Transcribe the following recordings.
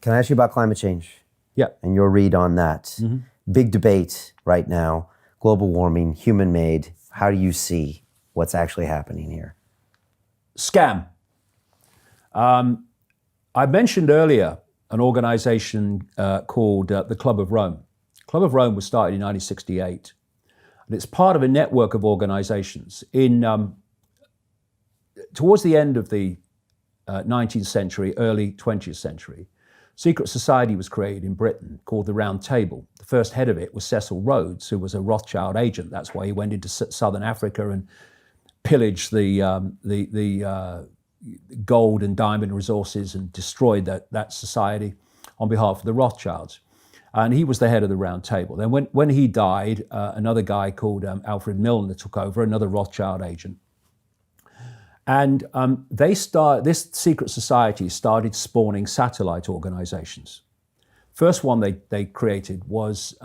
Can I ask you about climate change? Yeah. And your read on that? Big debate right now, global warming, human-made. How do you see what's actually happening here? Scam. I mentioned earlier an organization called the Club of Rome. Club of Rome was started in 1968, and it's part of a network of organizations. Towards the end of the 19th century, early 20th century, secret society was created in Britain called the Round Table. The first head of it was Cecil Rhodes, who was a Rothschild agent. That's why he went into southern Africa and pillaged the gold and diamond resources and destroyed that society on behalf of the Rothschilds. And he was the head of the Round Table. Then when he died, another guy called Alfred Milner took over, another Rothschild agent. And this secret society started spawning satellite organizations. First one they created was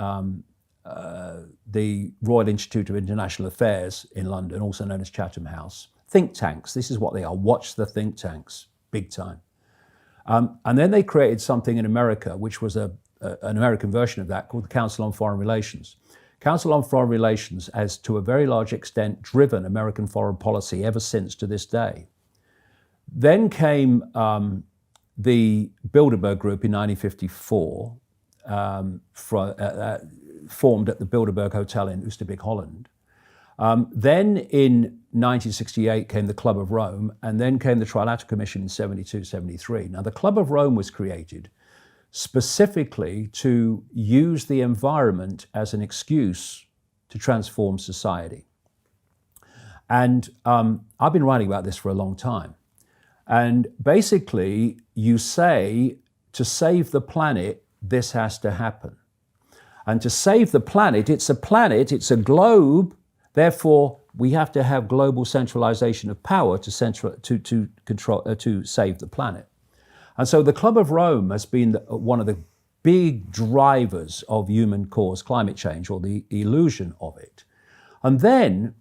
the Royal Institute of International Affairs in London, also known as Chatham House. Think tanks, this is what they are. Watch the think tanks, big time. And then they created something in America, which was an American version of that, called the Council on Foreign Relations. Council on Foreign Relations has, to a very large extent, driven American foreign policy ever since to this day. Then came the Bilderberg Group in 1954, formed at the Bilderberg Hotel in Oosterbeek, Holland. Then in 1968 came the Club of Rome, and then came the Trilateral Commission in 72, 73. Now, the Club of Rome was created specifically to use the environment as an excuse to transform society. And I've been writing about this for a long time. And basically, you say, to save the planet, this has to happen. And to save the planet, it's a globe, therefore we have to have global centralization of power to save the planet. And so the Club of Rome has been one of the big drivers of human-caused climate change, or the illusion of it. And then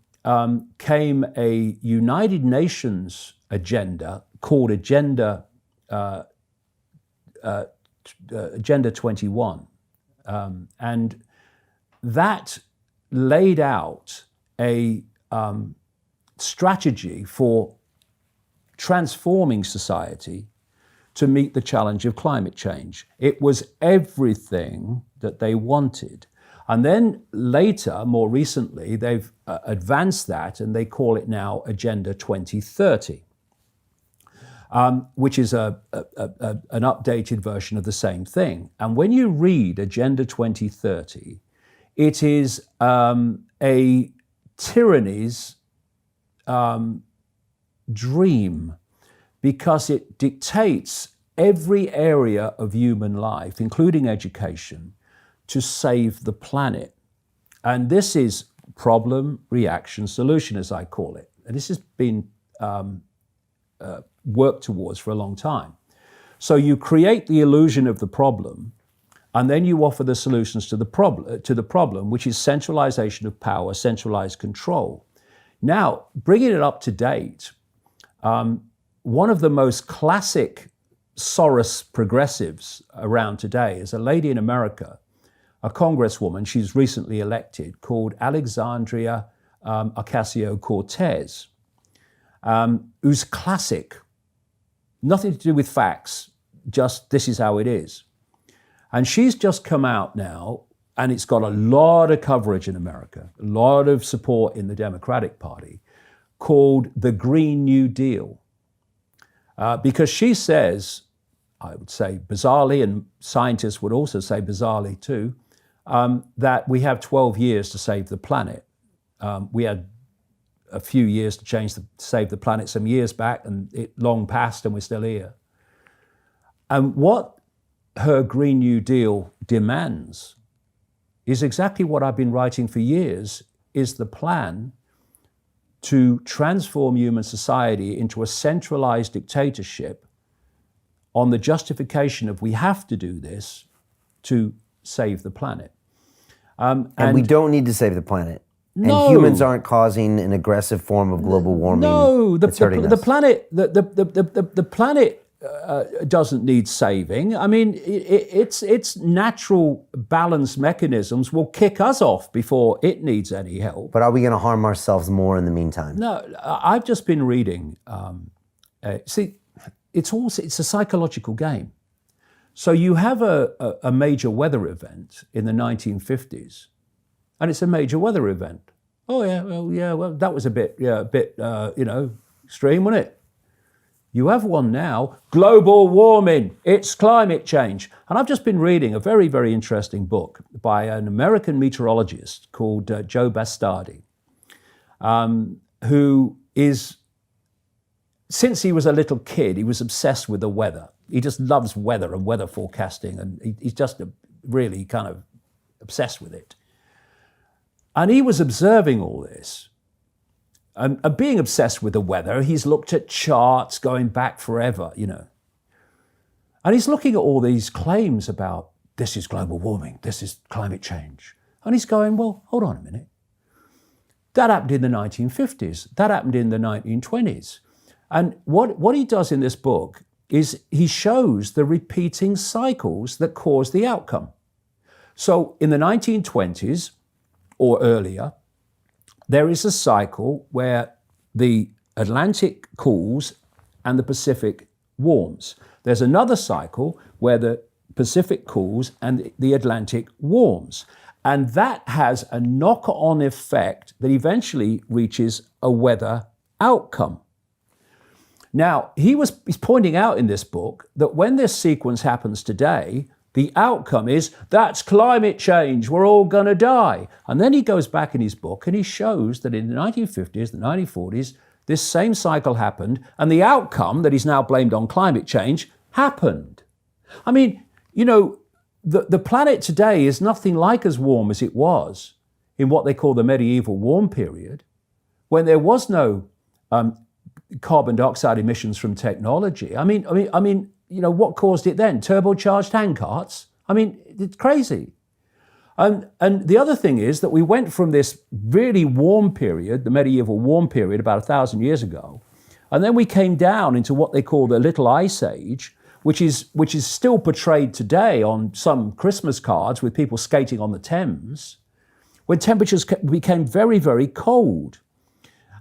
came a United Nations agenda called Agenda 21. And that laid out a strategy for transforming society to meet the challenge of climate change. It was everything that they wanted. And then later, more recently, they've advanced that, and they call it now Agenda 2030, which is an updated version of the same thing. And when you read Agenda 2030, it is a tyranny's dream, because it dictates every area of human life, including education, to save the planet. And this is problem, reaction, solution, as I call it. And this has been worked towards for a long time. So you create the illusion of the problem, and then you offer the solutions to the problem, which is centralization of power, centralized control. Now, bringing it up to date, one of the most classic Soros progressives around today is a lady in America, a congresswoman, she's recently elected, called Alexandria Ocasio-Cortez, who's classic, nothing to do with facts, just this is how it is. And she's just come out now, and it's got a lot of coverage in America, a lot of support in the Democratic Party, called the Green New Deal. Because she says, I would say bizarrely, and scientists would also say bizarrely too, that we have 12 years to save the planet. We had a few years to save the planet some years back, and it long passed and we're still here. And what her Green New Deal demands is exactly what I've been writing for years, is the plan to transform human society into a centralized dictatorship on the justification of we have to do this to save the planet. And we don't need to save the planet. No. And humans aren't causing an aggressive form of global warming. No, the that's hurting us. planet doesn't need saving. I mean, its natural balance mechanisms will kick us off before it needs any help. But are we going to harm ourselves more in the meantime? No, I've just been reading. See, it's a psychological game. So you have a major weather event in the 1950s, and it's a major weather event. Oh yeah, well that was a bit extreme, wasn't it? You have one now, global warming, it's climate change. And I've just been reading a very, very interesting book by an American meteorologist called Joe Bastardi, who is, since he was a little kid, he was obsessed with the weather. He just loves weather and weather forecasting, and he's just really kind of obsessed with it. And he was observing all this. And being obsessed with the weather, he's looked at charts going back forever, And he's looking at all these claims about this is global warming, this is climate change. And he's going, well, hold on a minute. That happened in the 1950s. That happened in the 1920s. And what he does in this book is he shows the repeating cycles that cause the outcome. So in the 1920s or earlier, there is a cycle where the Atlantic cools and the Pacific warms. There's another cycle where the Pacific cools and the Atlantic warms. And that has a knock-on effect that eventually reaches a weather outcome. Now, he's pointing out in this book that when this sequence happens today, the outcome is, that's climate change, we're all going to die. And then he goes back in his book and he shows that in the 1950s, the 1940s, this same cycle happened, and the outcome that he's now blamed on climate change happened. I mean, the planet today is nothing like as warm as it was in what they call the medieval warm period, when there was no carbon dioxide emissions from technology. I mean, what caused it then? Turbocharged handcarts? I mean, it's crazy. And the other thing is that we went from this really warm period, the medieval warm period, about 1,000 years ago, and then we came down into what they call the Little Ice Age, which is still portrayed today on some Christmas cards with people skating on the Thames, when temperatures became very, very cold.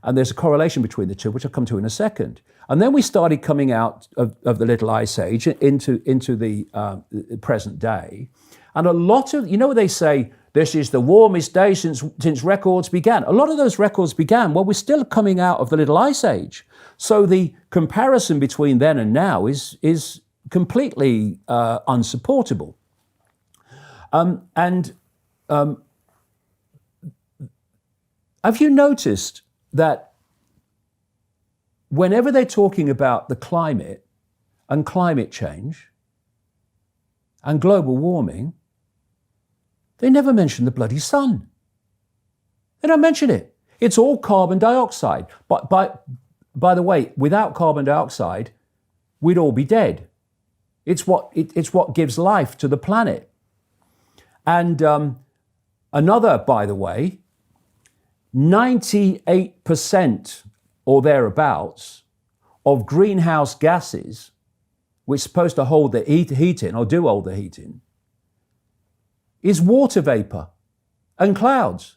And there's a correlation between the two, which I'll come to in a second. And then we started coming out of the Little Ice Age into the present day. And a lot of, they say, this is the warmest day since records began. A lot of those records began, well, we're still coming out of the Little Ice Age. So the comparison between then and now is completely unsupportable. Have you noticed that whenever they're talking about the climate and climate change and global warming, they never mention the bloody sun. They don't mention it. It's all carbon dioxide. But by the way, without carbon dioxide, we'd all be dead. It's what gives life to the planet. And another, by the way, 98% or thereabouts of greenhouse gases, which are supposed to hold the heat in, or do hold the heat in, is water vapor and clouds.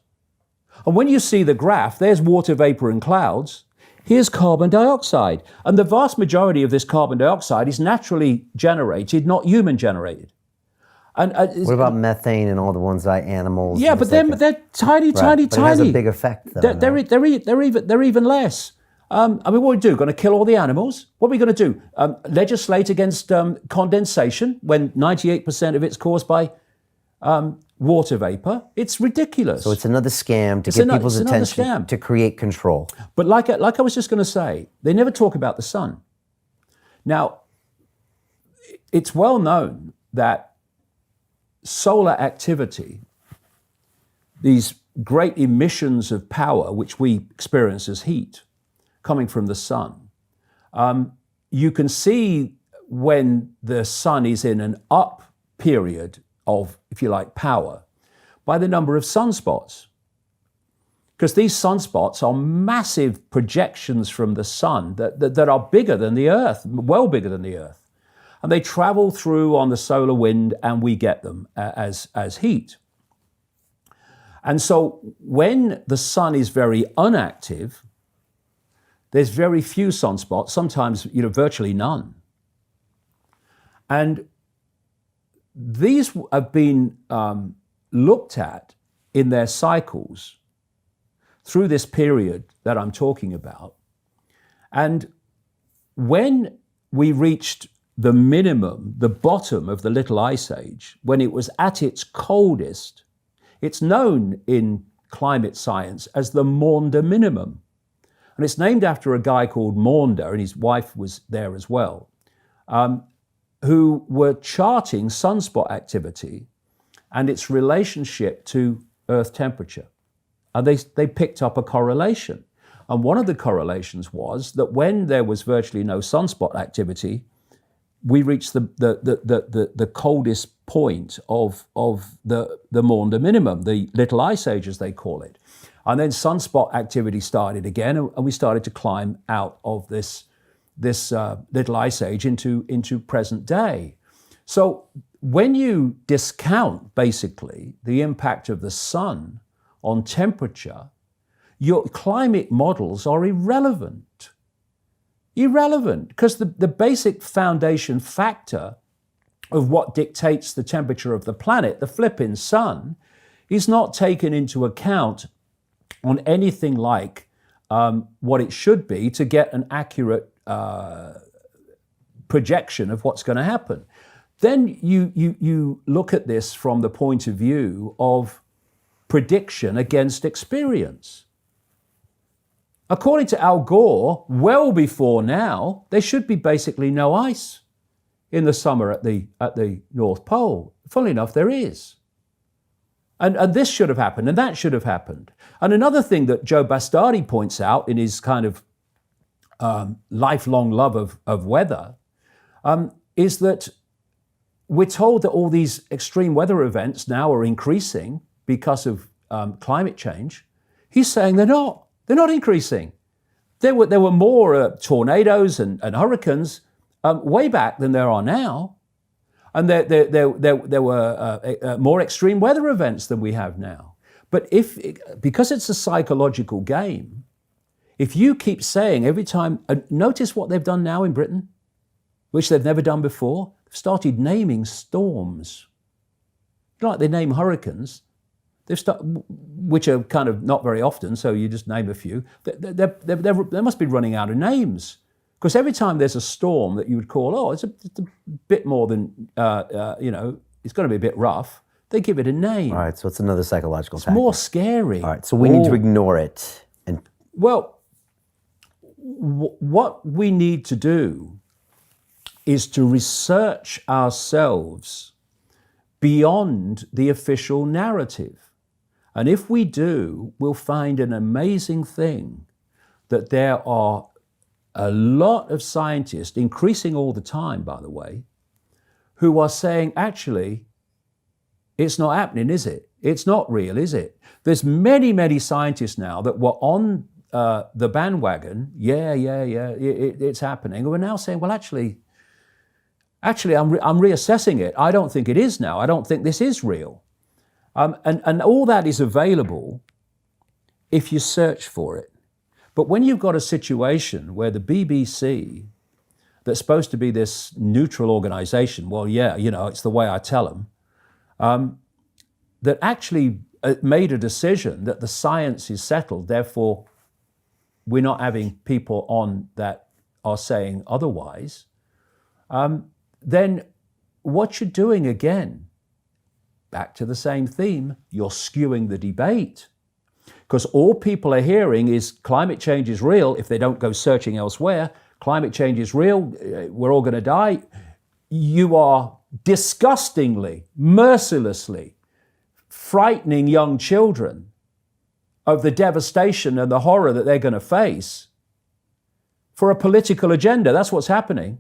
And when you see the graph, there's water vapor and clouds. Here's carbon dioxide. And the vast majority of this carbon dioxide is naturally generated, not human generated. And what about methane and all the ones that animals? Yeah, but they're tiny, tiny, but tiny. It has a big effect, though. They're even less. What are we do? Going to kill all the animals? What are we going to do? Legislate against condensation when 98% of it's caused by water vapor? It's ridiculous. So it's another scam to get people's attention to create control. But like I was just going to say, they never talk about the sun. Now, it's well known that solar activity, these great emissions of power, which we experience as heat, coming from the sun, you can see when the sun is in an up period of, if you like, power, by the number of sunspots. Because these sunspots are massive projections from the sun that are bigger than the Earth, well bigger than the Earth. And they travel through on the solar wind, and we get them as heat. And so when the sun is very inactive, there's very few sunspots, sometimes virtually none. And these have been looked at in their cycles through this period that I'm talking about. And when we reached the minimum, the bottom of the Little Ice Age, when it was at its coldest, it's known in climate science as the Maunder minimum. And it's named after a guy called Maunder, and his wife was there as well, who were charting sunspot activity and its relationship to Earth temperature. And they picked up a correlation. And one of the correlations was that when there was virtually no sunspot activity, we reached the coldest point of the Maunder minimum, the Little Ice Age, as they call it. And then sunspot activity started again, and we started to climb out of this Little Ice Age into present day. So when you discount basically the impact of the sun on temperature, your climate models are irrelevant. Irrelevant, because the basic foundation factor of what dictates the temperature of the planet, the flipping sun, is not taken into account on anything like what it should be to get an accurate projection of what's going to happen. Then you look at this from the point of view of prediction against experience. According to Al Gore, well before now, there should be basically no ice in the summer at the North Pole. Funnily enough, there is. And this should have happened, and that should have happened. And another thing that Joe Bastardi points out in his kind of lifelong love of weather is that we're told that all these extreme weather events now are increasing because of climate change. He's saying they're not. They're not increasing. There were more tornadoes and hurricanes way back than there are now. And there were more extreme weather events than we have now. But because it's a psychological game, if you keep saying every time, notice what they've done now in Britain, which they've never done before, they've started naming storms. Like they name hurricanes, which are kind of not very often, so you just name a few. They must be running out of names. Because every time there's a storm that you would call, it's a bit more than, it's going to be a bit rough, they give it a name. All right, so it's another psychological It's tactic. more scary. All right, so we need to ignore it. Well, what we need to do is to research ourselves beyond the official narrative. And if we do, we'll find an amazing thing, that there are a lot of scientists, increasing all the time, by the way, who are saying, actually, it's not happening, is it? It's not real, is it? There's many, many scientists now that were on the bandwagon, it's happening, and we're now saying, well, actually, I'm reassessing it. I don't think it is now. I don't think this is real. And all that is available if you search for it. But when you've got a situation where the BBC, that's supposed to be this neutral organization, well, it's the way I tell them, that actually made a decision that the science is settled, therefore we're not having people on that are saying otherwise, then what you're doing again, back to the same theme, you're skewing the debate. Because all people are hearing is climate change is real. If they don't go searching elsewhere, climate change is real, we're all going to die. You are disgustingly, mercilessly frightening young children of the devastation and the horror that they're going to face for a political agenda. That's what's happening.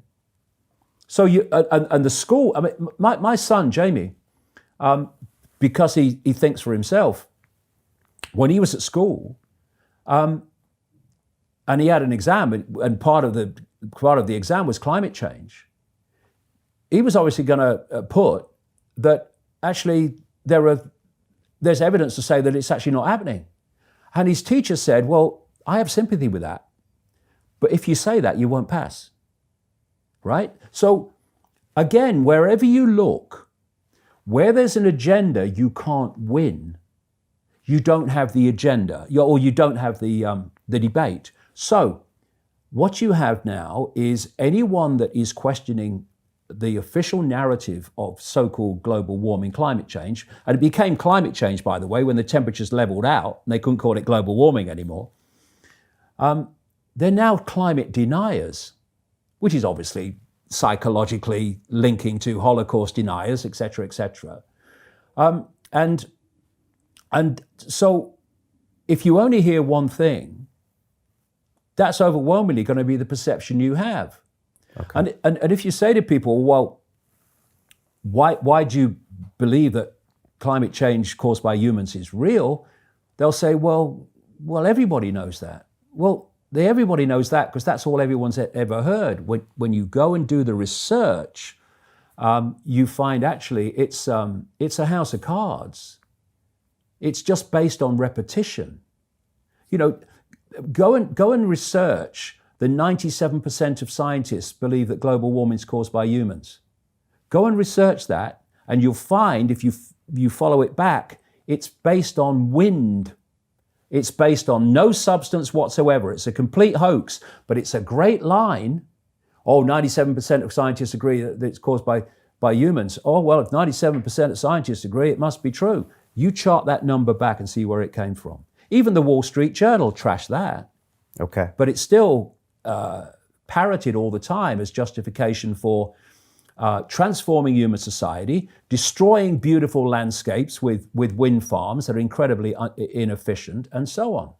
So and the school, I mean, my son, Jamie, because he thinks for himself, when he was at school, And he had an exam, and part of the exam was climate change. He was obviously going to put that actually there's evidence to say that it's actually not happening. And his teacher said, well, I have sympathy with that, but if you say that, you won't pass, right? So again, wherever you look, where there's an agenda you can't win, you don't have the agenda, or you don't have the debate. So what you have now is anyone that is questioning the official narrative of so-called global warming, climate change, and it became climate change, by the way, when the temperatures leveled out, and they couldn't call it global warming anymore. They're now climate deniers, which is obviously psychologically linking to Holocaust deniers, et cetera, et cetera. And so if you only hear one thing, that's overwhelmingly going to be the perception you have. Okay. And if you say to people, well, why do you believe that climate change caused by humans is real? They'll say, well, everybody knows that. Well, everybody knows that because that's all everyone's ever heard. When you go and do the research, you find actually it's a house of cards. It's just based on repetition. You know, go and research. The 97% of scientists believe that global warming is caused by humans. Go and research that, and you'll find, if you follow it back, it's based on wind. It's based on no substance whatsoever. It's a complete hoax, but it's a great line. Oh, 97% of scientists agree that it's caused by humans. Oh, well, if 97% of scientists agree, it must be true. You chart that number back and see where it came from. Even the Wall Street Journal trashed that. Okay. But it's still parroted all the time as justification for transforming human society, destroying beautiful landscapes with wind farms that are incredibly inefficient, and so on.